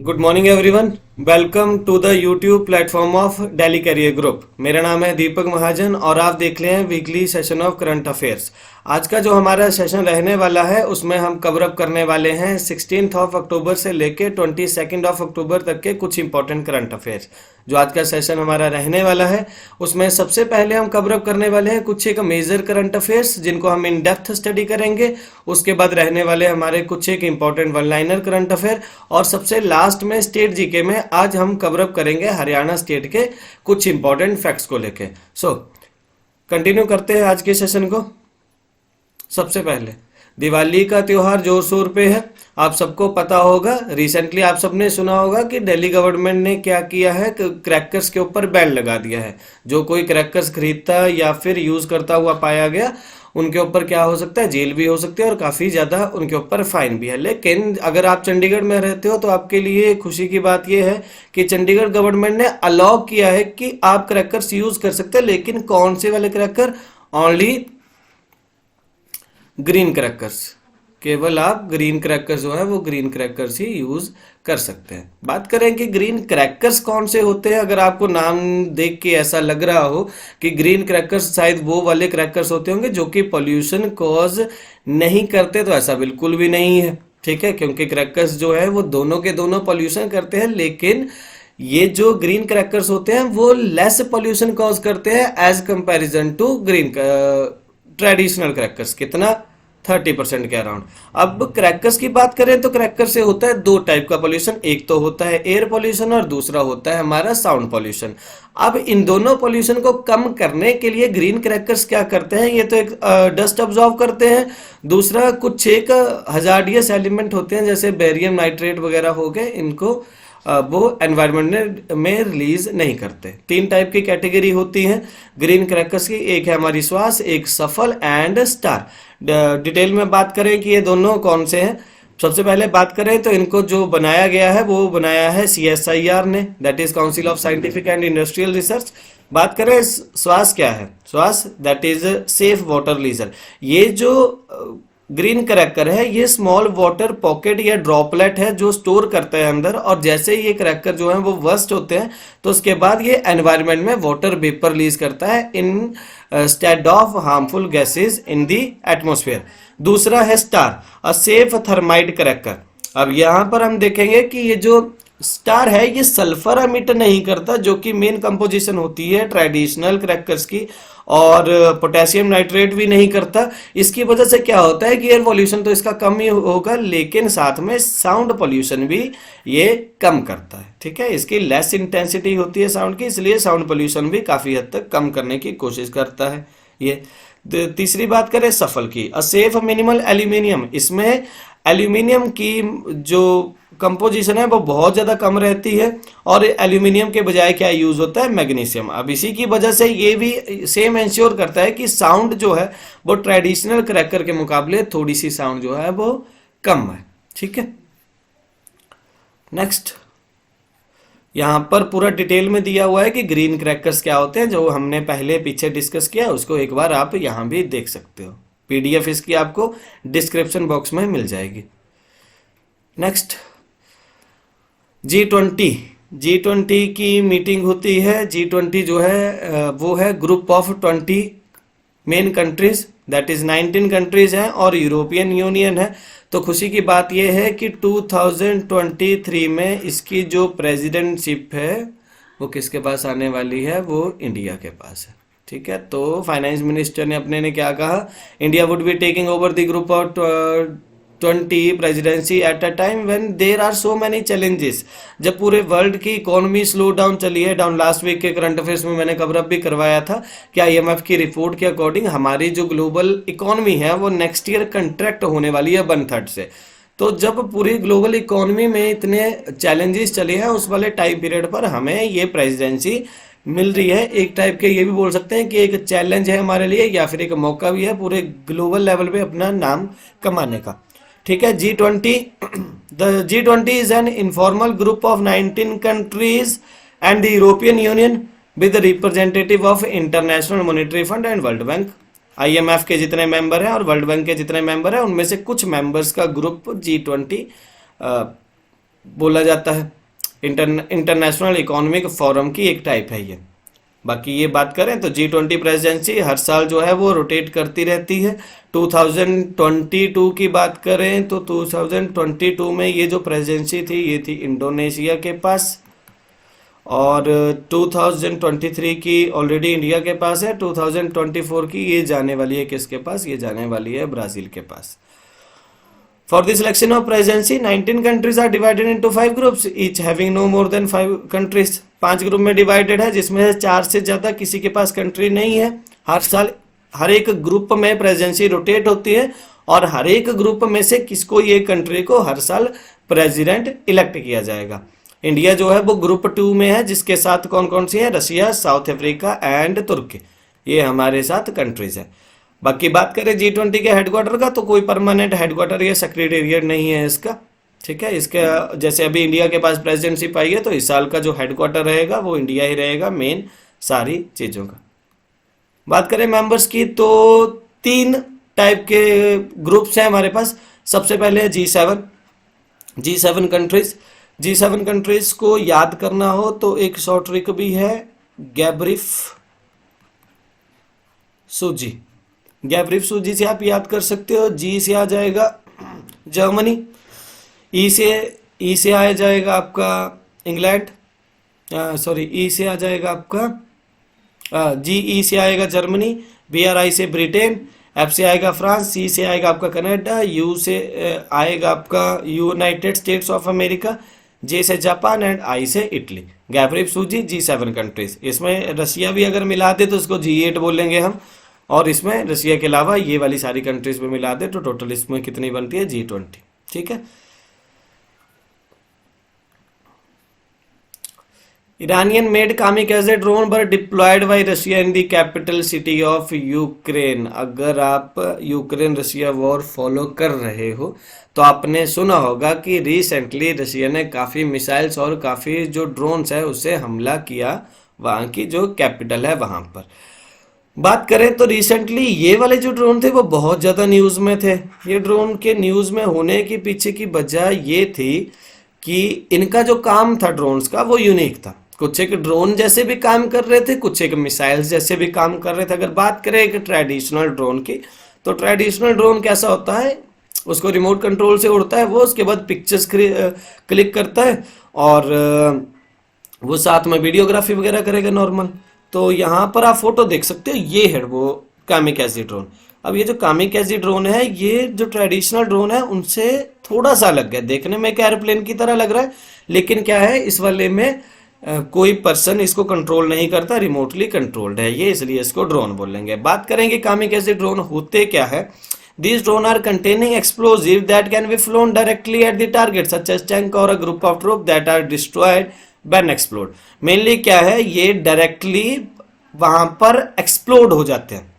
Good morning everyone. Welcome to the YouTube platform of daily career group. मेरा नाम है दीपक महाजन और आप देख रहे हैं weekly session of current affairs. आज का जो हमारा सेशन रहने वाला है उसमें हम कवर अप करने वाले हैं 16 ऑफ अक्टूबर से लेके 22 ऑफ अक्टूबर तक के कुछ इंपॉर्टेंट करंट अफेयर्स। जो आज का सेशन हमारा रहने वाला है उसमें सबसे पहले हम कवर अप करने वाले हैं कुछ एक मेजर करंट अफेयर्स जिनको हम इन डेप्थ स्टडी करेंगे। उसके बाद रहने वाले हमारे कुछ एक important one liner current affair और सबसे लास्ट में स्टेट जीके में आज हम कवर अप करेंगे हरियाणा स्टेट के कुछ इंपॉर्टेंट फैक्ट्स को लेके। सो कंटिन्यू करते हैं आज के सेशन को। सबसे पहले दिवाली का त्योहार जोर शोर पे है। आप सबको पता होगा, रिसेंटली आप सबने सुना होगा कि दिल्ली गवर्नमेंट ने क्या किया है, क्रैकर्स के ऊपर बैन लगा दिया है। जो कोई क्रैकर्स खरीदता या फिर यूज करता हुआ पाया गया उनके ऊपर क्या हो सकता है, जेल भी हो सकती है और काफ़ी ज़्यादा उनके ऊपर फाइन भी है। लेकिन अगर आप चंडीगढ़ में रहते हो तो आपके लिए खुशी की बात यह है कि चंडीगढ़ गवर्नमेंट ने अलाउ किया है कि आप क्रैकर्स यूज़ कर सकते हैं। लेकिन कौन से वाले क्रैकर? Only green crackers. केवल आप ग्रीन क्रैकर्स जो है वो ग्रीन क्रैकर्स ही यूज कर सकते हैं। बात करें कि ग्रीन क्रैकर्स कौन से होते हैं, अगर आपको नाम देख के ऐसा लग रहा हो कि ग्रीन क्रैकर्स शायद वो वाले क्रैकर्स होते होंगे जो कि पॉल्यूशन कॉज नहीं करते, तो ऐसा बिल्कुल भी नहीं है। ठीक है, क्योंकि क्रैकर्स जो है वो दोनों के दोनों पॉल्यूशन करते हैं, लेकिन ये जो ग्रीन क्रैकर्स होते हैं वो लेस पॉल्यूशन कॉज करते हैं as comparison to green traditional crackers. कितना? 30% के अराउंड। अब क्रैकर्स की बात करें तो क्रैकर से होता है दो टाइप का पोल्यूशन, एक तो होता है एयर पोल्यूशन और दूसरा होता है हमारा साउंड पोल्यूशन। अब इन दोनों पोल्यूशन को कम करने के लिए ग्रीन क्रैकर्स क्या करते हैं, ये तो एक डस्ट ऑब्जॉर्व करते हैं, दूसरा कुछ एक हजार्डियस एलिमेंट होते हैं जैसे बेरियम नाइट्रेट वगैरह हो गए, इनको वो एनवायरमेंट में रिलीज नहीं करते। तीन टाइप की कैटेगरी होती हैं ग्रीन क्रैकर्स की, एक है हमारी श्वास, एक सफल एंड स्टार। डिटेल में बात करें कि ये दोनों कौन से हैं, सबसे पहले बात करें तो इनको जो बनाया गया है वो बनाया है CSIR ने, that is council of scientific and industrial research. बात करें श्वास क्या है, श्वास that is safe water leisure. ये जो ग्रीन क्रैकर है ये स्मॉल वाटर पॉकेट या ड्रॉपलेट है जो स्टोर करता है अंदर, और जैसे ये क्रैकर जो है वो वर्स्ट होते हैं तो उसके बाद ये एनवायरनमेंट में वाटर वेपर रिलीज करता है instead of harmful gases in the atmosphere. दूसरा है star, a safe thermite cracker. अब यहाँ पर हम देखेंगे कि ये जो स्टार है ये सल्फर एमिट नहीं करता, जो कि मेन कंपोजिशन होती है ट्रेडिशनल क्रैकर्स की, और पोटेशियम नाइट्रेट भी नहीं करता। इसकी वजह से क्या होता है कि एयर पॉल्यूशन तो इसका कम ही होगा, लेकिन साथ में साउंड पॉल्यूशन भी ये कम करता है। ठीक है, इसकी लेस इंटेंसिटी होती है साउंड की, इसलिए साउंड पॉल्यूशन भी काफ़ी हद तक कम करने की कोशिश करता है ये। तीसरी बात करें सफल की, अ सेफ मिनिमल एल्यूमिनियम। इसमें एल्यूमिनियम की जो कंपोजिशन है वो बहुत ज़्यादा कम रहती है और एल्यूमिनियम के बजाय क्या यूज़ होता है, मैग्नीशियम। अब इसी की वजह से ये भी सेम इंश्योर करता है कि साउंड जो है वो ट्रेडिशनल क्रैकर के मुकाबले थोड़ी सी साउंड जो है वो कम है। ठीक है, नेक्स्ट यहाँ पर पूरा डिटेल में दिया हुआ है कि ग्रीन क्रैकर्स क्या होते हैं, जो हमने पहले पीछे डिस्कस किया उसको एक बार आप यहाँ भी देख सकते हो। PDF इसकी आपको डिस्क्रिप्शन बॉक्स में मिल जाएगी। नेक्स्ट G20 की मीटिंग होती है। G20 जो है वो है group of 20 main countries, that is 19 countries हैं और यूरोपियन यूनियन है। तो खुशी की बात यह है कि 2023 में इसकी जो प्रेसिडेंटशिप है वो किसके पास आने वाली है, वो इंडिया के पास है। ठीक है, तो फाइनेंस मिनिस्टर ने अपने ने क्या कहा, India would be taking over the group of 20 presidency at a time when there are so many challenges. जब पूरे वर्ल्ड की इकोनॉमी स्लो डाउन चली है डाउन, लास्ट वीक के करंट अफेयर्स में मैंने कवर अप भी करवाया था कि IMF की रिपोर्ट के अकॉर्डिंग हमारी जो ग्लोबल इकोनॉमी है वो नेक्स्ट ईयर कंट्रैक्ट होने वाली है 1/3 से। तो जब पूरी ग्लोबल इकोनॉमी में इतने चैलेंजेस चले हैं उस वाले टाइम पीरियड पर हमें ये प्रेसिडेंसी मिल रही है। एक टाइप के ये भी बोल सकते हैं कि एक चैलेंज है हमारे लिए या फिर एक मौका भी है पूरे ग्लोबल लेवल पे अपना नाम कमाने का। ठीक है, G20 the G20 is an informal group of 19 countries and the European union with representative of international monetary fund and world bank. IMF के जितने मेंबर हैं और वर्ल्ड बैंक के जितने मेंबर हैं उनमें से कुछ मेंबर्स का ग्रुप G20 बोला जाता है। इंटरनेशनल इकोनॉमिक फोरम की एक टाइप है ये। बाकी ये बात करें तो G20 प्रेसिडेंसी हर साल जो है वो रोटेट करती रहती है। 2022 की बात करें तो 2022 में ये जो प्रेसिडेंसी थी ये थी इंडोनेशिया के पास, और 2023 की ऑलरेडी इंडिया के पास है। 2024 की ये जाने वाली है किसके पास, ये जाने वाली है ब्राज़ील के पास। For the selection of presidency, 19 countries are divided into 5 groups, each having no more than 5 countries. 5 group में डिवाइडेड है, जिसमें से 4 से ज़्यादा किसी के पास कंट्री नहीं है। हर साल हर एक ग्रुप में प्रेसिडेंसी रोटेट होती है, और हर एक ग्रुप में से किसको, ये कंट्री को हर साल प्रेसिडेंट इलेक्ट किया जाएगा। इंडिया जो है वो ग्रुप 2 में है, जिसके साथ कौन कौन सी है, रशिया, साउथ अफ्रीका एंड तुर्की, ये हमारे साथ कंट्रीज है। बाकी बात करें G20 के हेडक्वार्टर का, तो कोई परमानेंट हेडक्वार्टर या सेक्रेटेरिएट नहीं है इसका, ठीक है। इसके जैसे अभी इंडिया के पास प्रेसिडेंसी पाई है, तो इस साल का जो हेडक्वार्टर रहेगा वो इंडिया ही रहेगा मेन सारी चीज़ों का। बात करें मेंबर्स की, तो 3 टाइप के ग्रुप्स हैं हमारे पास। सबसे पहले है G7 कंट्रीज। G7 कंट्रीज को याद करना हो तो एक शॉर्ट ट्रिक भी है, गैब्रिफ सूजी। गैब्रिफ सूजी से आप याद कर सकते हो। जी से आ जाएगा जर्मनी, ई से आ जाएगा आपका इंग्लैंड, ई से आ जाएगा आपका ई से आएगा जर्मनी, BRI से ब्रिटेन, F से आएगा फ्रांस, C से आएगा आपका कनाडा, U से आएगा आपका United states of America, J से जापान एंड I से इटली। गैब्रिफ सूजी G7 कंट्रीज। इसमें रशिया भी अगर मिला दे तो इसको G8 बोलेंगे हम, और इसमें रशिया के अलावा ये वाली सारी कंट्रीज में मिला दे तो टोटल इसमें कितनी बनती है, G20, ठीक है। Iranian made kamikaze drone were deployed by Russia in the capital city of Ukraine। अगर आप यूक्रेन रशिया वॉर फॉलो कर रहे हो तो आपने सुना होगा कि रिसेंटली रशिया ने काफ़ी मिसाइल्स और काफ़ी जो ड्रोन्स है उससे हमला किया वहाँ की जो कैपिटल है वहाँ पर। बात करें तो रिसेंटली ये वाले जो ड्रोन थे वो बहुत ज़्यादा न्यूज़ में थे। ये ड्रोन के न्यूज़ में होने के पीछे की वजह ये थी कि इनका जो काम था ड्रोन्स का वो यूनिक था। कुछ एक ड्रोन जैसे भी काम कर रहे थे, कुछ एक मिसाइल्स जैसे भी काम कर रहे थे। अगर बात करें एक ट्रेडिशनल ड्रोन की, तो ट्रेडिशनल ड्रोन कैसा होता है, उसको रिमोट कंट्रोल से उड़ता है वो, उसके बाद पिक्चर्स क्लिक करता है और वो साथ में वीडियोग्राफी वगैरह करेगा नॉर्मल। तो यहाँ पर आप फोटो देख सकते हो, ये है वो कामिकाज़े ड्रोन। अब ये जो कामिकाज़े ड्रोन है, ये जो ट्रेडिशनल ड्रोन है उनसे थोड़ा सा अलग है। देखने में एक एयरप्लेन की तरह लग रहा है, लेकिन क्या है, इस वाले में कोई पर्सन इसको कंट्रोल नहीं करता, रिमोटली कंट्रोल्ड है ये, इसलिए इसको ड्रोन बोलेंगे। बात करेंगे कामिकाज़े ड्रोन होते क्या है। These drones are containing explosive that can be flown directly at the target, such as tank or a group of troops that are destroyed when explode। Mainly क्या है, ये डायरेक्टली वहां पर एक्सप्लोड हो जाते हैं,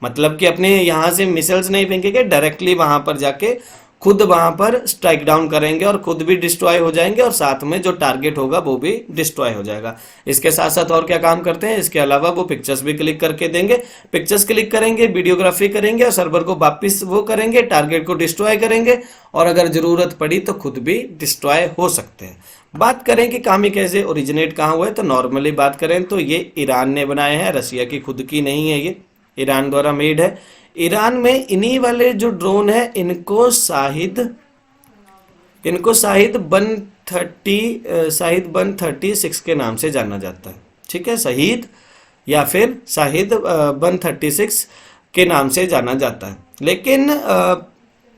मतलब कि अपने यहाँ से मिसाइल्स नहीं फेंकेंगे, डायरेक्टली वहां पर जाके खुद वहां पर स्ट्राइक डाउन करेंगे और खुद भी डिस्ट्रॉय हो जाएंगे और साथ में जो टारगेट होगा वो भी डिस्ट्रॉय हो जाएगा। इसके साथ साथ और क्या काम करते हैं, इसके अलावा वो पिक्चर्स भी क्लिक करके देंगे, पिक्चर्स क्लिक करेंगे, वीडियोग्राफी करेंगे और सर्वर को वापस वो करेंगे, टारगेट को डिस्ट्रॉय करेंगे और अगर जरूरत पड़ी तो खुद भी डिस्ट्रॉय हो सकते हैं। बात करें कि कामिकाज़े ओरिजिनेट कहाँ हुआ है, तो नॉर्मली बात करें तो ये ईरान ने बनाए हैं, रशिया की खुद की नहीं है, ये ईरान द्वारा मेड है। ईरान में इन्हीं वाले जो ड्रोन है इनको शाहिद 136 के नाम से जाना जाता है, ठीक है, शहीद या फिर शाहिद 136 के नाम से जाना जाता है। लेकिन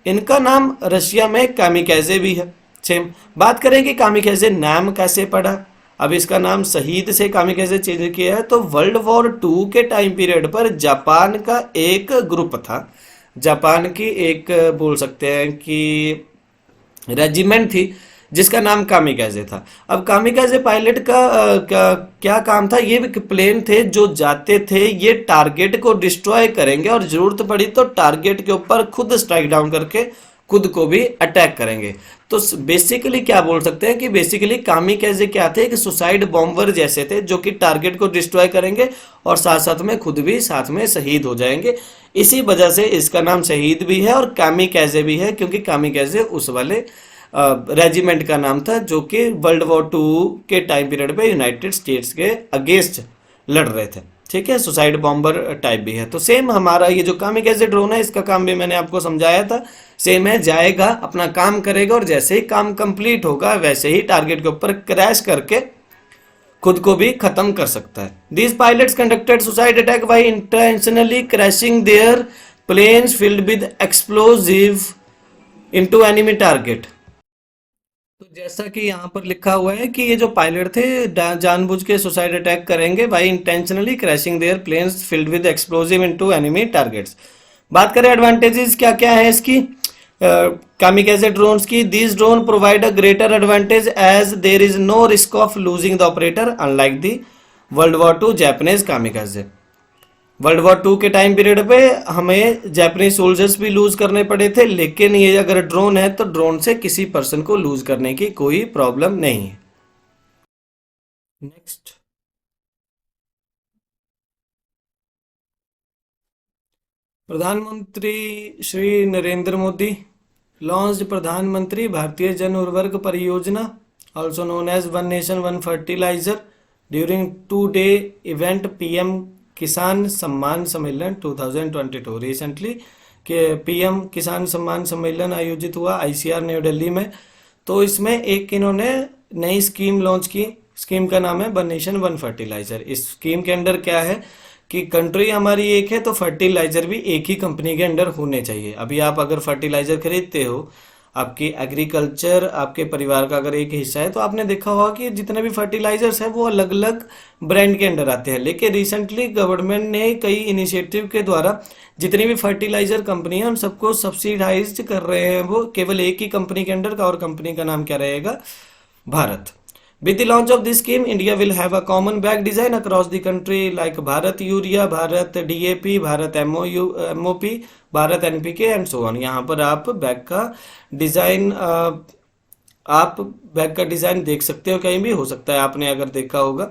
इनका नाम रशिया में कामिकाज़े भी है सेम। बात करें कि कामिकाज़े नाम कैसे पड़ा, अब इसका नाम शहीद से कामिकाज़े चेंज किया है। तो वर्ल्ड वॉर 2 के टाइम पीरियड पर जापान का एक ग्रुप था, जापान की एक बोल सकते हैं कि रेजिमेंट थी जिसका नाम कामिकाज़े था। अब कामिकाज़े पायलट का क्या काम था, ये भी प्लेन थे जो जाते थे, ये टारगेट को डिस्ट्रॉय करेंगे और जरूरत पड़ी तो टारगेट के ऊपर खुद स्ट्राइक डाउन करके खुद को भी अटैक करेंगे। तो बेसिकली क्या बोल सकते हैं कि बेसिकली कामिकाज़े क्या थे, कि सुसाइड बॉम्बर जैसे थे जो कि टारगेट को डिस्ट्रॉय करेंगे और साथ साथ में खुद भी साथ में शहीद हो जाएंगे। इसी वजह से इसका नाम शहीद भी है और कामिकाज़े भी है, क्योंकि कामिकाज़े उस वाले रेजिमेंट का नाम था, जो कि वर्ल्ड वॉर टू के टाइम पीरियड पे यूनाइटेड स्टेट्स के अगेंस्ट लड़ रहे थे। ठीक है, सुसाइड बॉम्बर टाइप भी है। तो सेम हमारा ये जो कामिकाज़े ड्रोन है, इसका काम भी मैंने आपको समझाया था, सेम है, जाएगा अपना काम करेगा और जैसे ही काम कंप्लीट होगा वैसे ही टारगेट के ऊपर क्रैश करके खुद को भी खत्म कर सकता है। These pilots conducted suicide attack by intentionally crashing their planes filled with explosive into enemy target. तो जैसा कि यहाँ पर लिखा हुआ है कि ये जो पायलट थे जानबूझ के सुसाइड अटैक करेंगे by intentionally crashing their planes filled with explosive into enemy targets. बात करें एडवांटेजेस क्या क्या है इसकी कामिकाज़े ड्रोन्स की। This drone provide a greater advantage as there is no risk of losing the operator unlike the world war two Japanese kamikaze. World war two के time period पे हमें जापानीज सोल्जर्स भी loose करने पड़े थे, लेकिन ये अगर ड्रोन है तो ड्रोन से किसी पर्सन को लूज करने की कोई प्रॉब्लम नहीं है। नेक्स्ट, प्रधानमंत्री श्री नरेंद्र मोदी लॉन्च्ड प्रधानमंत्री भारतीय Jan Urvarak Pariyojana, also known as one nation one fertilizer, during 2 day event PM Kisan Samman सम्मेलन 2022। रिसेंटली के पीएम किसान सम्मान सम्मेलन आयोजित हुआ आईसीआर न्यू दिल्ली में। तो इसमें एक इन्होंने नई स्कीम लॉन्च की, स्कीम का नाम है वन नेशन वन फर्टिलाइजर। इस स्कीम के अंडर क्या है कि कंट्री हमारी एक है तो फर्टिलाइजर भी एक ही कंपनी के अंडर होने चाहिए। अभी आप अगर फर्टिलाइजर खरीदते हो, आपकी एग्रीकल्चर आपके परिवार का अगर एक हिस्सा है, तो आपने देखा होगा कि जितने भी फर्टिलाइजर्स हैं वो अलग अलग ब्रांड के अंडर आते हैं। लेकिन रिसेंटली गवर्नमेंट ने कई इनिशिएटिव के द्वारा जितनी भी फर्टिलाइजर कंपनी है उन सबको सब्सिडाइज कर रहे हैं, वो केवल एक ही कंपनी के अंडर का, और कंपनी का नाम क्या रहेगा, Bharat. With the launch of this scheme, India will have a common bag design across the country like Bharat Urea, Bharat DAP, Bharat MOP, Bharat NPK and so on। यहाँ पर आप बैग का डिज़ाइन देख सकते हो, कहीं भी हो सकता है, आपने अगर देखा होगा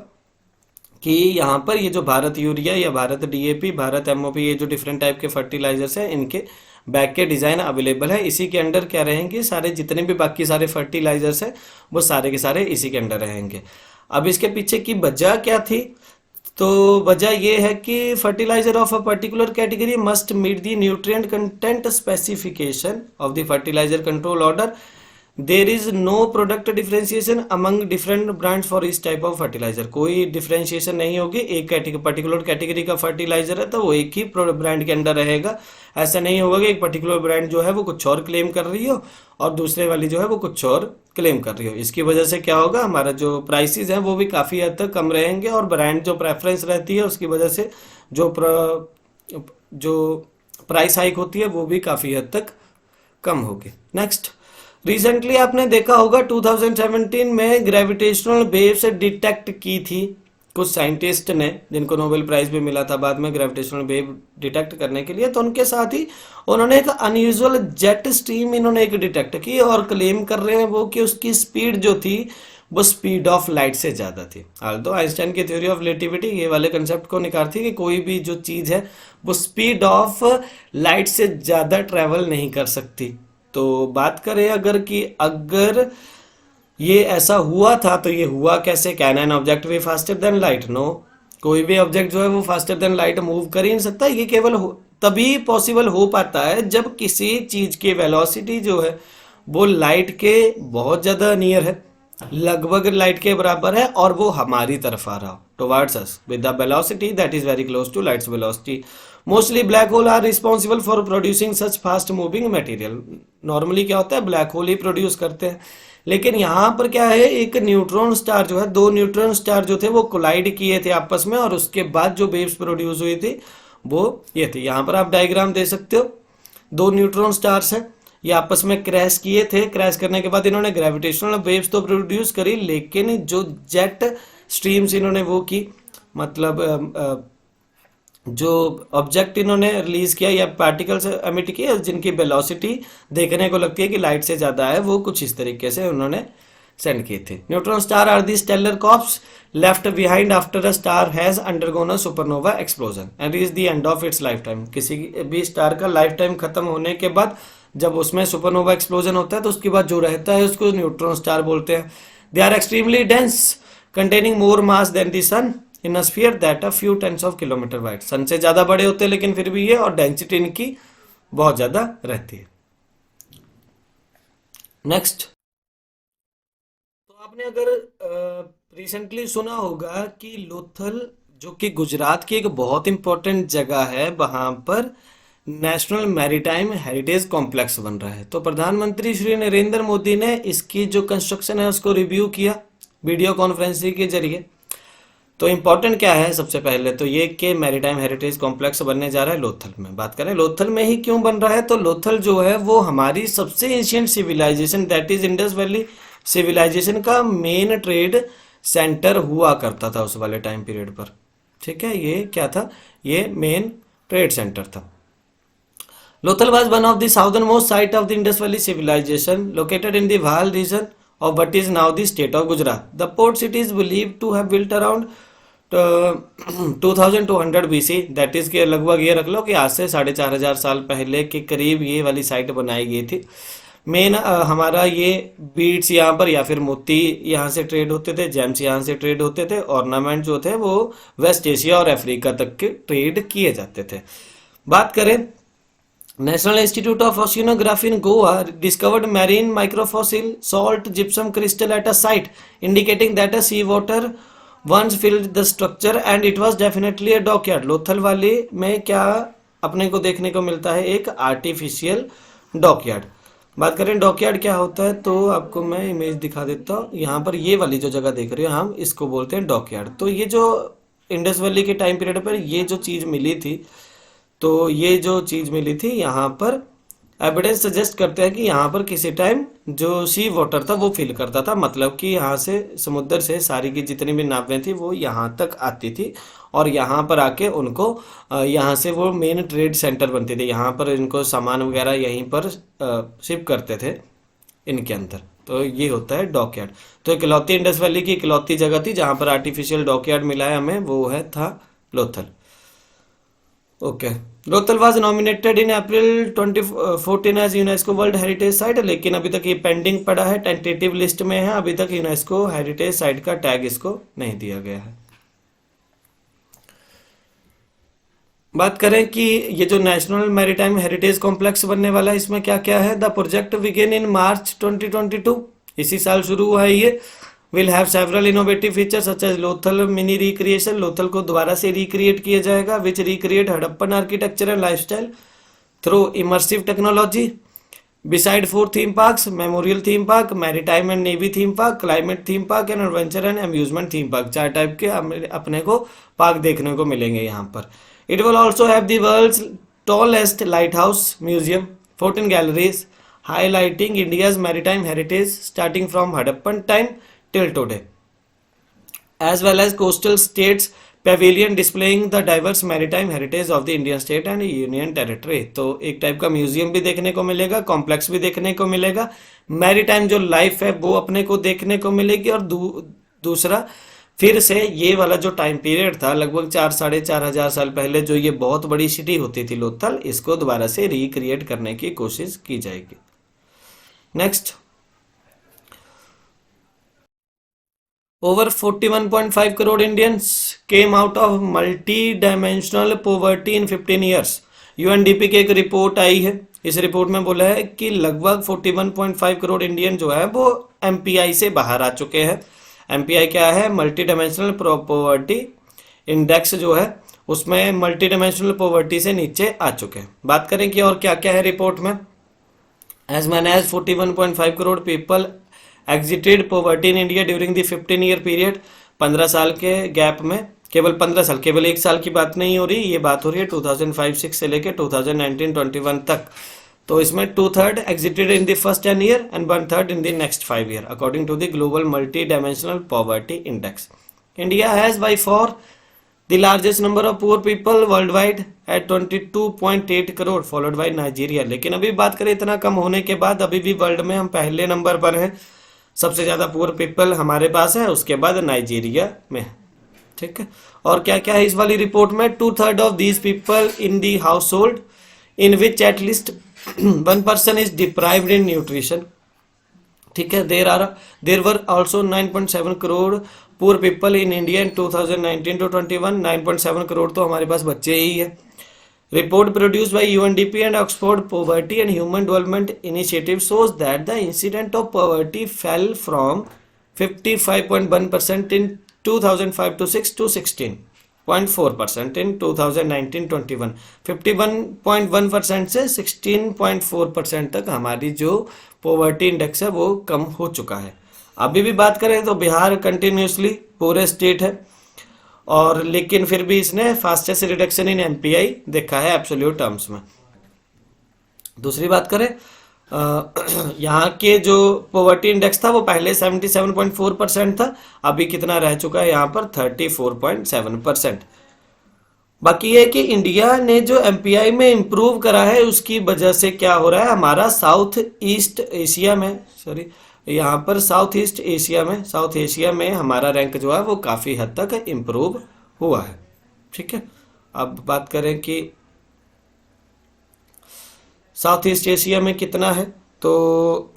कि यहाँ पर ये जो भारत यूरिया या भारत डीएपी, भारत एमओपी, ये जो डिफरेंट टाइप के फर्टिलाइजर्स हैं, इनके बैग के डिज़ाइन अवेलेबल है। इसी के अंडर क्या रहेंगे, सारे जितने भी बाकी सारे फर्टिलाइजर्स हैं वो सारे के सारे इसी के अंडर रहेंगे। अब इसके पीछे की वजह क्या थी, तो वजह ये है कि fertilizer of a particular category must meet the nutrient content specification of the fertilizer control order. There is no product differentiation among different brands for this type of fertilizer. कोई डिफ्रेंशिएशन नहीं होगी, एक पर्टिकुलर कैटेगरी का fertiliser है तो वो एक ही brand के अंडर रहेगा। ऐसा नहीं होगा कि एक पर्टिकुलर ब्रांड जो है वो कुछ और क्लेम कर रही हो और दूसरे वाली जो है वो कुछ और क्लेम कर रही हो। इसकी वजह से क्या होगा, हमारा जो प्राइसेस हैं वो भी काफ़ी हद तक कम रहेंगे, और ब्रांड जो प्रेफरेंस रहती है उसकी वजह से जो प्राइस हाइक होती है वो भी काफ़ी हद तक कम होगी। नेक्स्ट, रिसेंटली आपने देखा होगा 2017 में ग्रेविटेशनल वेव्स डिटेक्ट की थी कुछ साइंटिस्ट ने, जिनको नोबेल प्राइज भी मिला था बाद में ग्रेविटेशनल वेव डिटेक्ट करने के लिए। तो उनके साथ ही उन्होंने एक अनयूजुअल जेट स्ट्रीम इन्होंने एक डिटेक्ट की, और क्लेम कर रहे हैं वो कि उसकी स्पीड जो थी वो स्पीड ऑफ लाइट से ज़्यादा थी। तो आइंस्टाइन की थ्योरी ऑफ रिलेटिविटी ये वाले कंसेप्ट को निकालती है कि कोई भी जो चीज़ है वो स्पीड ऑफ लाइट से ज़्यादा ट्रैवल नहीं कर सकती। तो बात करें अगर ये ऐसा हुआ था तो ये हुआ कैसे, can an object be faster than light, no, कोई भी ऑब्जेक्ट जो है वो फास्टर देन लाइट मूव कर ही नहीं सकता। ये केवल तभी पॉसिबल हो पाता है जब किसी चीज की वेलोसिटी जो है वो लाइट के बहुत ज्यादा नियर है, लगभग लाइट के बराबर है, और वो हमारी तरफ आ रहा हो, towards us with the velocity that is very close to light's velocity. Mostly black hole are responsible for producing such fast moving material. Normally क्या होता है, ब्लैक होल ही प्रोड्यूस करते हैं, लेकिन यहाँ पर क्या है, एक न्यूट्रॉन स्टार जो है, दो न्यूट्रॉन स्टार जो थे वो कोलाइड किए थे आपस में, और उसके बाद जो वेव्स प्रोड्यूस हुई थी वो ये थी। यहाँ पर आप डायग्राम दे सकते हो, दो न्यूट्रॉन स्टार्स हैं, ये आपस में क्रैश किए थे, क्रैश करने के बाद इन्होंने ग्रेविटेशनल वेव्स तो प्रोड्यूस करी, लेकिन जो जेट स्ट्रीम्स इन्होंने वो की, मतलब जो ऑब्जेक्ट इन्होंने रिलीज किया या पार्टिकल्स एमिट किए जिनकी वेलोसिटी देखने को लगती है कि लाइट से ज़्यादा है, वो कुछ इस तरीके से उन्होंने सेंड किए थे। Neutron star are the stellar corpse left behind after a star has undergone a supernova explosion and is the end of its life time. किसी भी स्टार का लाइफ टाइम खत्म होने के बाद जब उसमें सुपरनोवा एक्सप्लोजन होता है तो उसके बाद जो रहता है उसको न्यूट्रॉन स्टार बोलते हैं। They are extremely dense containing more mass than the sun in a sphere that a few tens of kilometre wide. Sun से ज़्यादा बड़े होते हैं लेकिन फिर भी ये, और डेंसिटी इनकी बहुत ज़्यादा रहती है। नेक्स्ट, तो आपने अगर रिसेंटली सुना होगा कि लोथल, जो कि गुजरात की एक बहुत इंपॉर्टेंट जगह है, वहां पर नेशनल मैरीटाइम हेरिटेज कॉम्प्लेक्स बन रहा है। तो प्रधानमंत्री श्री नरेंद्र मोदी ने इसकी जो कंस्ट्रक्शन है उसको रिव्यू किया वीडियो कॉन्फ्रेंसिंग के जरिए। तो इम्पोर्टेंट क्या है, सबसे पहले तो ये कि मैरीटाइम हेरिटेज कॉम्प्लेक्स बनने जा रहा है लोथल में। बात करें लोथल में ही क्यों बन रहा है, तो लोथल जो है वो हमारी सबसे ancient civilization that is Indus valley civilization का मेन ट्रेड सेंटर हुआ करता था उस वाले टाइम पीरियड पर। ठीक है, ये क्या था, ये मेन ट्रेड सेंटर था। Lothal was one of the southernmost site of the Indus Valley civilization, located in the Bhal region of what is now the state of Gujarat. The port city is believed to have built around 2200 BC, that is के लगभग ये रख लो कि आज से 4500 साल पहले के करीब ये वाली साइट बनाई गई थी। मेन हमारा ये बीड्स यहाँ पर या फिर मोती यहाँ से ट्रेड होते थे, जेम्स यहाँ से ट्रेड होते थे, ऑर्नामेंट जो थे वो वेस्ट एशिया और अफ्रीका तक के ट्रेड किए जाते थे। बात करें, National Institute of Oceanography in Goa discovered marine microfossil salt gypsum crystal at a site indicating that a sea water once filled the structure and it was definitely a dockyard. Lothal वाले में क्या अपने को देखने को मिलता है, एक आर्टिफिशियल डॉकयार्ड। बात करें डॉकयार्ड क्या होता है, तो आपको मैं इमेज दिखा देता हूँ। यहाँ पर ये वाली जो जगह देख रहे हो हम इसको बोलते हैं डॉकयार्ड। तो ये जो इंडस वैली के टाइम पीरियड पर ये जो चीज़ मिली थी, तो ये जो चीज़ मिली थी यहाँ पर एविडेंस सजेस्ट करते हैं कि यहाँ पर किसी टाइम जो सी वाटर था वो फिल करता था, मतलब कि यहाँ से समुद्र से सारी की जितनी भी नावें थी वो यहाँ तक आती थी और यहाँ पर आके उनको यहाँ से वो मेन ट्रेड सेंटर बनते थे, यहाँ पर इनको सामान वगैरह यहीं पर शिप करते थे इनके अंदर। तो ये होता है डॉकयार्ड। तो इकलौती इंडस वैली की इकलौती जगह थी जहाँ पर आर्टिफिशियल डॉकयार्ड मिला है हमें, वो है था Lothal. Okay, Lothal was nominated in April 2014 as UNESCO world heritage site, लेकिन अभी तक ये पेंडिंग पड़ा है, टेंटेटिव लिस्ट में है, अभी तक यूनेस्को हेरिटेज साइट का टैग इसको नहीं दिया गया है। बात करें कि ये जो नेशनल मैरीटाइम हेरिटेज कॉम्प्लेक्स बनने वाला है इसमें क्या क्या है। The project begin in March 2022, इसी साल शुरू हुआ है ये। Will have several innovative feature such as Lothal mini recreation, Lothal को दोबारा से रिक्रिएट किया जाएगा, which recreate Harappan architecture and lifestyle through immersive technology. Beside 4 theme parks, memorial theme park, maritime and navy theme park, climate theme park and adventure and amusement theme park, 4 type के अपने को park देखने को मिलेंगे यहाँ पर। It will also have the world's tallest light house museum, 14 galleries highlighting India's maritime heritage starting from Hadappan time till today, as well as coastal states pavilion displaying the diverse maritime heritage of the Indian state and union territory। तो एक type का museum भी देखने को मिलेगा, complex भी देखने को मिलेगा, मैरीटाइम जो लाइफ है वो अपने को देखने को मिलेगी, और दूसरा फिर से ये वाला जो टाइम पीरियड था लगभग 4-4,500 साल पहले, जो ये बहुत बड़ी सिटी होती थी लोथल, इसको दोबारा से रिक्रिएट करने की कोशिश की जाएगी। Next, over 41.5 crore Indians came out of multi-dimensional poverty in 15 years। UNDP की एक रिपोर्ट आई है, इस रिपोर्ट में बोला है कि लगभग 41.5 करोड़ इंडियन जो है वो एमपीआई से बाहर आ चुके हैं। एमपीआई क्या है, मल्टी डायमेंशनल पॉवर्टी इंडेक्स जो है उसमें मल्टी डायमेंशनल पॉवर्टी से नीचे आ चुके हैं। बात करें कि और क्या क्या है रिपोर्ट में। As many as 41.5 crore people exited poverty in India during the 15-year period. 15 साल के गैप में, केवल 15 साल, केवल एक साल की बात नहीं हो रही, ये बात हो रही है 2005-06 से लेके 2019-21 तक। तो इसमें 2/3 exited in the first 10 year and 1/3 in the next 5 year according to the global multi dimensional poverty index. India has by far the largest number of poor people worldwide at 22.8 crore followed by Nigeria. लेकिन अभी बात करें इतना कम होने के बाद अभी भी वर्ल्ड में हम पहले नंबर पर हैं, सबसे ज़्यादा पुअर पीपल हमारे पास है, उसके बाद नाइजीरिया में। ठीक है, और क्या क्या है इस वाली रिपोर्ट में। 2/3 of these people in the household in which at least one person is deprived in nutrition, ठीक है। There were also 9.7 crore poor people in India in 2019 to 21। 9.7 crore तो हमारे पास बच्चे ही है। Report produced by UNDP and Oxford poverty and human development initiative shows that the incident of poverty fell from 55.1% in 2005 to 6 to 16.4% इन 2019-21। 51.1% से 16.4% तक हमारी जो पॉवर्टी इंडेक्स है वो कम हो चुका है। अभी भी बात करें तो बिहार कंटिन्यूसली पूरे स्टेट है, और लेकिन फिर भी इसने फास्टेस्ट रिडक्शन इन एमपीआई देखा है एब्सोल्यूट टर्म्स में। दूसरी बात करें, यहाँ के जो पॉवर्टी इंडेक्स था वो पहले 77.4% था, अभी कितना रह चुका है यहाँ पर 34.7%। बाकी ये कि इंडिया ने जो एमपीआई में इम्प्रूव करा है उसकी वजह से क्या हो रहा है, हमारा साउथ ईस्ट एशिया में, सॉरी यहाँ पर साउथ एशिया में हमारा रैंक जो है वो काफ़ी हद तक इम्प्रूव हुआ है, ठीक है। अब बात करें कि साउथ ईस्ट एशिया में कितना है, तो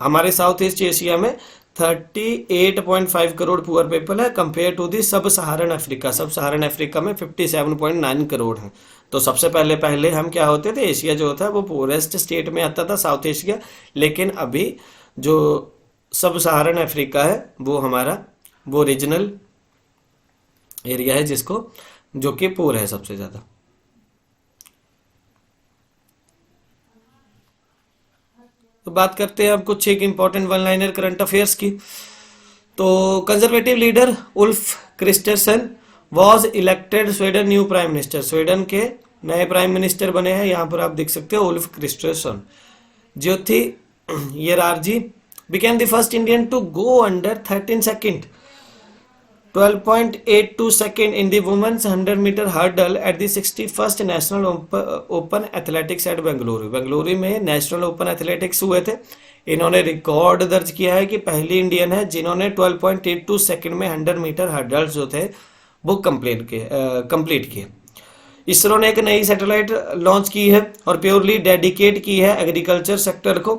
हमारे साउथ ईस्ट एशिया में 38.5 करोड़ पुअर पीपल है कंपेयर टू दी सब सहारन अफ्रीका। सब सहारन अफ्रीका में 57.9 करोड़ है। तो सबसे पहले हम क्या होते थे, एशिया जो होता है वो पूरेस्ट स्टेट में आता था, साउथ एशिया। लेकिन अभी जो सब सहारन अफ्रीका है वो हमारा वो रीजनल एरिया है जिसको जो कि पूर है सबसे ज़्यादा। तो बात करते हैं अब कुछ एक important one liner current affairs की। तो conservative leader Ulf Kristersson was elected Sweden new prime minister. Sweden के नए प्राइम मिनिस्टर बने हैं, यहाँ पर आप देख सकते हो Ulf Kristersson. Jyoti Yerraji became the first Indian to go under 13 second 12.82 second in the women's 100-meter hurdle at the 61st National Open Athletics at Bengaluru. Bengaluru में नेशनल ओपन एथलेटिक्स हुए थे। इन्होंने रिकॉर्ड दर्ज किया है कि पहली इंडियन है जिन्होंने 12.82 सेकंड में 100 मीटर हर्डल्स जो थे वो कंप्लीट किए। इसरो ने एक नई सैटेलाइट लॉन्च की है और प्योरली डेडिकेट की है एग्रीकल्चर सेक्टर को।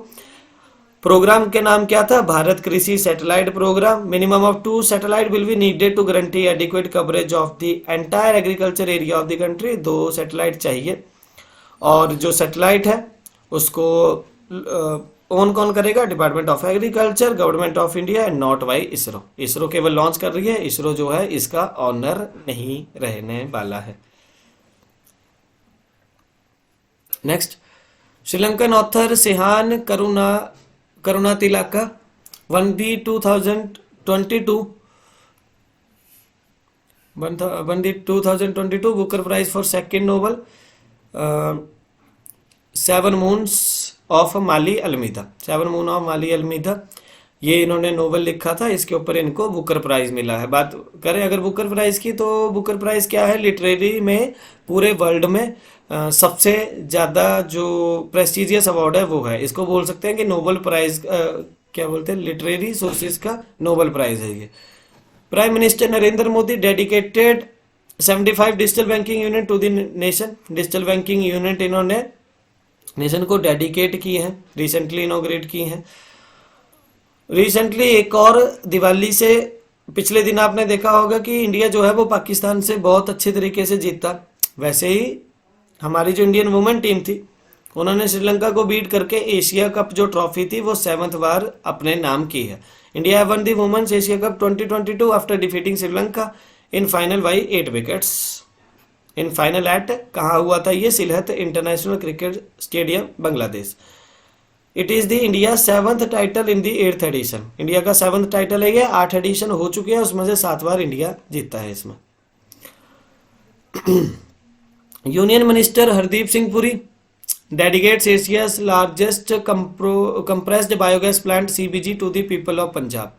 प्रोग्राम के नाम क्या था, Bharat Krishi satellite programme. Minimum of 2 satellite will be needed to guarantee adequate coverage of the entire agriculture area of the country. 2 satellite चाहिए, और जो सैटेलाइट है उसको ओन कौन करेगा, department of agriculture, government of India and not by ISRO. ISRO केवल launch कर रही है, इसरो जो है इसका ऑनर नहीं रहने वाला है। Next, Sri Lankan author Shehan Karunatilaka won the 2022 Booker Prize for second novel, seven moons of Maali Almeida. Seven moon of Maali Almeida ये इन्होंने नोवेल लिखा था, इसके ऊपर इनको बुकर प्राइज मिला है। बात करें अगर बुकर प्राइज की, तो बुकर प्राइज क्या है, लिटरेरी में पूरे वर्ल्ड में सबसे ज़्यादा जो प्रेस्टिजियस अवार्ड है वो है। इसको बोल सकते हैं कि नोबेल प्राइज, क्या बोलते हैं, लिटरेरी सोर्सेज का नोबेल प्राइज है ये। Prime minister Narendra Modi dedicated 75 digital banking unit to the nation. Digital banking unit इन्होंने नेशन को डेडिकेट की है, रिसेंटली इनॉग्रेट की है। रिसेंटली एक और दिवाली से पिछले दिन आपने देखा होगा कि इंडिया जो है वो पाकिस्तान से बहुत अच्छे तरीके से जीता। वैसे ही हमारी जो इंडियन वुमेन टीम थी उन्होंने श्रीलंका को बीट करके एशिया कप जो ट्रॉफी थी वो 7th बार अपने नाम की है। India won the women's Asia cup 2022 after defeating Sri Lanka in final by 8 wickets. In final at कहाँ हुआ था ये, Sylhet international cricket stadium Bangladesh. It is the India 7th title in the 8th edition. India का 7th टाइटल है ये, 8 addition हो चुके हैं, उसमें से 7 बार इंडिया जीतता है इसमें। Union minister Hardeep Singh Puri dedicates एशिया's largest compressed biogas plant CBG to the people of Punjab.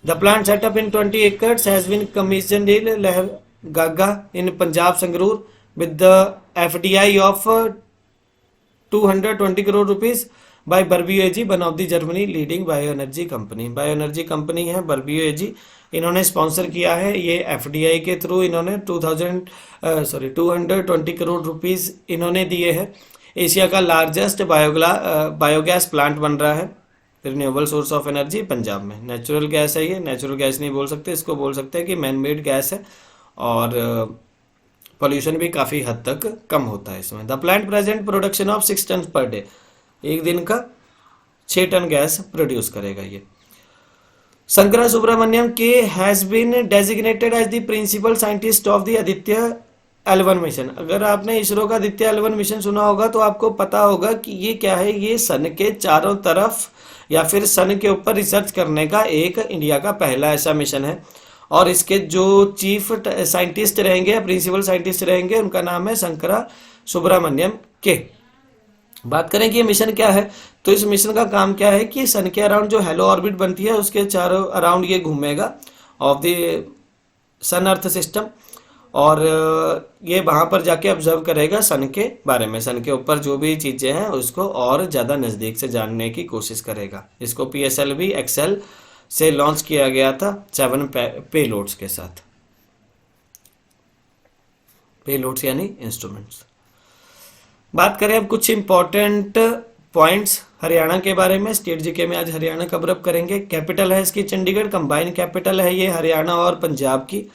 The plant set up in 20 acres has been commissioned in Lehargaga in Punjab Sangrur with the FDI of 220 crore rupees by Burbio AG, one of the Germany leading bioenergy company। Bioenergy company है बर्बियो एजी, इन्होंने sponsor किया है ये FDI के through. इन्होंने 220 crore rupees इन्होंने दिए हैं। एशिया का लार्जेस्ट बायोगैस प्लांट बन रहा है renewable source of energy Punjab में। नेचुरल गैस है, ये नेचुरल गैस नहीं बोल सकते, इसको बोल सकते हैं कि मैन मेड गैस है, और पोल्यूशन भी काफ़ी हद तक कम होता है इसमें। The plant present production of 6 ton per day, एक दिन का 6 टन गैस प्रोड्यूस करेगा ये। Shankara Subramanian K has been designated as the principal scientist of the Aditya L1 mission. अगर आपने इसरो का आदित्य L1 मिशन सुना होगा तो आपको पता होगा कि ये क्या है, ये सन के चारों तरफ या फिर सन के ऊपर रिसर्च करने का एक इंडिया का पहला ऐसा मिशन है, और इसके जो चीफ साइंटिस्ट रहेंगे या प्रिंसिपल साइंटिस्ट रहेंगे उनका नाम है शंकरा सुब्रमण्यम के। बात करें कि ये मिशन क्या है, तो इस मिशन का काम क्या है कि सन के अराउंड जो हेलो ऑर्बिट बनती है उसके चारों अराउंड ये घूमेगा of the sun earth system, और ये वहाँ पर जाके ऑब्जर्व करेगा सन के बारे में, सन के ऊपर जो भी चीज़ें हैं उसको और ज़्यादा नज़दीक से जानने की कोशिश करेगा। इसको PSLV एक्सेल से लॉन्च किया गया था 7 पेलोड्स के साथ। पेलोड्स यानी इंस्ट्रूमेंट्स। बात करें अब कुछ इंपॉर्टेंट पॉइंट्स हरियाणा के बारे में। स्टेट जीके में आज हरियाणा कवर अप करेंगे। कैपिटल है इसकी चंडीगढ़, कंबाइंड कैपिटल है ये हरियाणा और पंजाब की।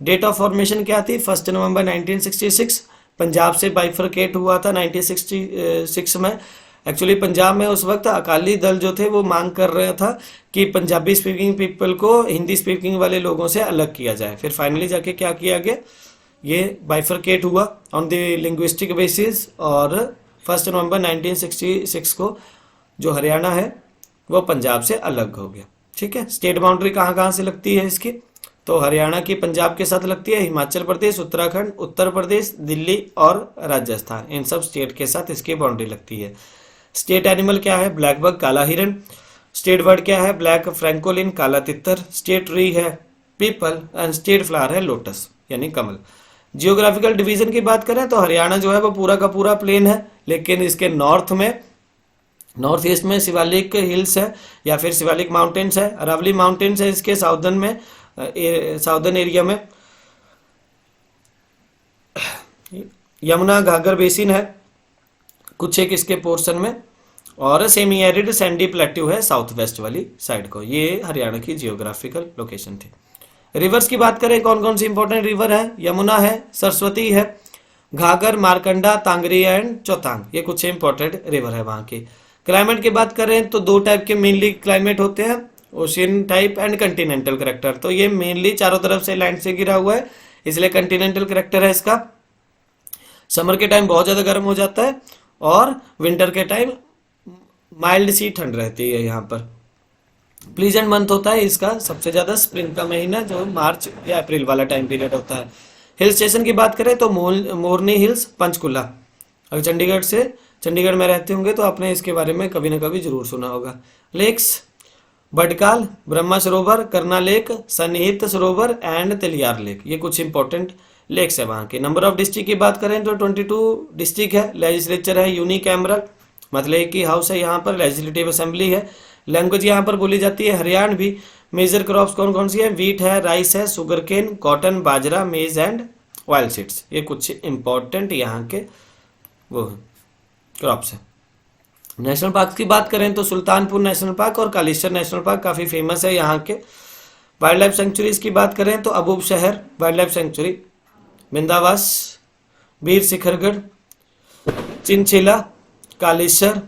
डेट ऑफ फॉर्मेशन क्या थी, 1 नवंबर 1966। पंजाब से बाइफरकेट हुआ था 1966 में। एक्चुअली पंजाब में उस वक्त अकाली दल जो थे वो मांग कर रहा था कि पंजाबी स्पीकिंग पीपल को हिंदी स्पीकिंग वाले लोगों से अलग किया जाए। फिर फाइनली जाके क्या किया गया, ये बाइफरकेट हुआ ऑन द लिंग्विस्टिक बेसिस, और 1 नवंबर 1966 को जो हरियाणा है वो पंजाब से अलग हो गया। ठीक है। स्टेट बाउंड्री कहाँ कहाँ से लगती है इसकी, तो हरियाणा की पंजाब के साथ लगती है, हिमाचल प्रदेश, उत्तराखंड, उत्तर प्रदेश, दिल्ली और राजस्थान, इन सब स्टेट के साथ इसकी बाउंड्री लगती है। स्टेट एनिमल क्या है, ब्लैक बग, काला हिरन। स्टेट वर्ड क्या है, ब्लैक फ्रैंकोलिन, काला तितर। स्टेट ट्री है पीपल, एंड स्टेट फ्लावर है लोटस यानी कमल। जियोग्राफिकल डिवीजन की बात करें तो हरियाणा जो है वो पूरा का पूरा प्लेन है, लेकिन इसके नॉर्थ ईस्ट में शिवालिक हिल्स है या फिर शिवालिक माउंटेन्स है, अरावली माउंटेन्स है इसके साउदर्न में, साउदर्न एरिया में यमुना घाघर बेसिन है कुछ एक इसके पोर्शन में, और सेमी एरिड सैंडी प्लेट्यू है साउथ वेस्ट वाली साइड को। ये हरियाणा की जियोग्राफिकल लोकेशन थी। रिवर्स की बात करें कौन कौन सी इंपॉर्टेंट रिवर है, यमुना है, सरस्वती है, घाघर, मारकंडा, तांगरी एंड चौतांग, ये कुछ इंपॉर्टेंट रिवर है वहाँ की। क्लाइमेट की बात करें तो 2 टाइप के मेनली क्लाइमेट होते हैं, ocean type and Continental character. तो ये मेनली चारों तरफ से लैंड से घिरा हुआ है, इसलिए कंटिनेंटल करेक्टर है इसका। समर के टाइम बहुत ज़्यादा गर्म हो जाता है और विंटर के टाइम माइल्ड सी ठंड रहती है यहाँ पर। प्लीजेंट मंथ होता है इसका सबसे ज़्यादा स्प्रिंग का महीना, जो मार्च या अप्रैल वाला टाइम पीरियड होता है। हिल स्टेशन की बात करें तो मोरनी हिल्स, पंचकुला। अगर चंडीगढ़ में रहते होंगे तो आपने इसके बारे में कभी ना कभी जरूर सुना होगा। लेक्स, बडकाल, ब्रह्मा सरोवर, करना लेक, सन्निहित सरोवर एंड तेलियार लेक, ये कुछ इंपॉर्टेंट लेक्स है वहाँ के। नंबर ऑफ डिस्ट्रिक्ट की बात करें तो 22 डिस्ट्रिक्ट है। लेजिस्लेचर है यूनिकैमरल, मतलब एक ही हाउस है यहाँ पर, लेजिस्लेटिव असेंबली है। लैंग्वेज यहाँ पर बोली जाती है हरियाणवी। मेजर क्रॉप्स कौन कौन सी है, वीट है, राइस है, शुगर केन, कॉटन, बाजरा, मेज एंड ऑयल सीड्स, ये कुछ इंपॉर्टेंट यहाँ के वो क्रॉप्स है। नेशनल पार्क की बात करें तो सुल्तानपुर नेशनल पार्क और कालेश्वर नेशनल पार्क काफ़ी फेमस है यहाँ के। वाइल्ड लाइफ सेंचुरीज की बात करें तो Abubshahar wildlife sanctuary, Bhindawas, Bir Shikargah, Chhilchhila, Kaleshwar,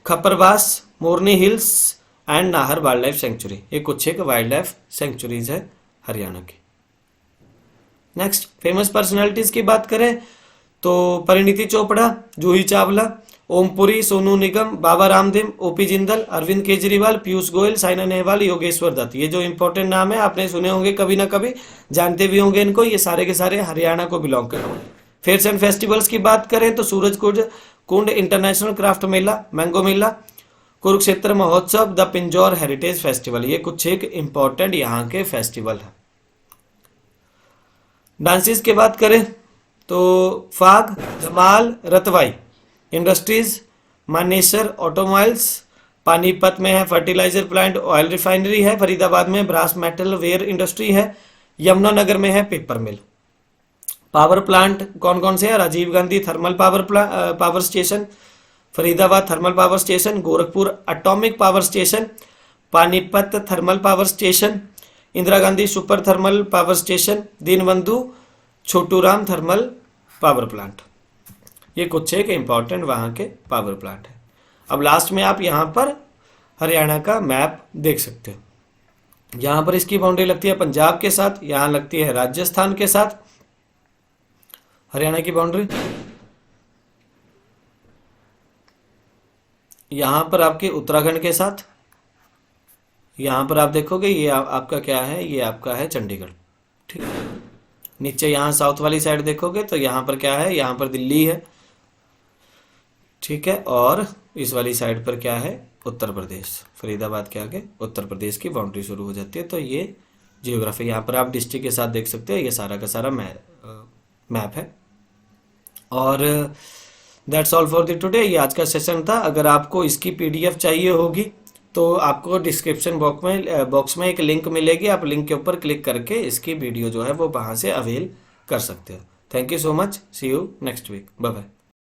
Khaparwas, Morni hills and Nahar wildlife sanctuary, ये कुछ एक वाइल्ड लाइफ सेंचुरीज है हरियाणा की। नेक्स्ट फेमस पर्सनालिटीज की बात करें तो परिणीति चोपड़ा, जूही चावला, ओमपुरी, सोनू निगम, बाबा रामदेव, ओपी जिंदल, अरविंद केजरीवाल, पीयूष गोयल, साइना नेहवाल, योगेश्वर दत्त, ये जो इंपॉर्टेंट नाम है आपने सुने होंगे कभी ना कभी, जानते भी होंगे इनको। ये सारे के सारे हरियाणा को बिलोंग करते हैं। फेयर्स एंड फेस्टिवल्स की बात करें तो सूरज कुंड इंटरनेशनल क्राफ्ट मेला, मैंगो मेला, कुरुक्षेत्र महोत्सव, द पिंजौर हेरिटेज फेस्टिवल, ये कुछ एक इंपॉर्टेंट यहाँ के फेस्टिवल है। डांसेस की बात करें तो फाग, धमाल, रतवाई, इंडस्ट्रीज, मानेसर ऑटोमोबाइल्स, पानीपत में है फर्टिलाइजर प्लांट, ऑयल रिफाइनरी है, फरीदाबाद में ब्रास मेटल वेयर इंडस्ट्री है, यमुनानगर में है पेपर मिल। पावर प्लांट कौन कौन से हैं? Rajiv Gandhi thermal power station, Faridabad thermal power station, Gorakhpur atomic power station, Panipat thermal power station, Indira Gandhi super thermal power station, Deenbandhu Chhoturam thermal power plant. ये कुछ एक इंपॉर्टेंट वहाँ के पावर प्लांट है। अब लास्ट में आप यहाँ पर हरियाणा का मैप देख सकते हो। यहाँ पर इसकी बाउंड्री लगती है पंजाब के साथ, यहाँ लगती है राजस्थान के साथ हरियाणा की बाउंड्री। यहाँ पर आपके उत्तराखंड के साथ, यहाँ पर आप देखोगे ये आपका क्या है, ये आपका है चंडीगढ़, ठीक है। नीचे यहाँ साउथ वाली साइड देखोगे तो यहाँ पर क्या है, यहाँ पर दिल्ली है, ठीक है। और इस वाली साइड पर क्या है, उत्तर प्रदेश, फरीदाबाद के आगे उत्तर प्रदेश की बाउंड्री शुरू हो जाती है। तो ये जियोग्राफी, यहाँ पर आप डिस्ट्रिक्ट के साथ देख सकते हो, ये सारा का सारा मैप है। और that's all for the today, ये आज का सेशन था। अगर आपको इसकी पीडीएफ चाहिए होगी तो आपको डिस्क्रिप्शन बॉक्स में एक लिंक मिलेगी, आप लिंक के ऊपर क्लिक करके इसकी वीडियो जो है वो वहाँ से अवेल कर सकते हो। Thank you so much, see you next week, bye bye.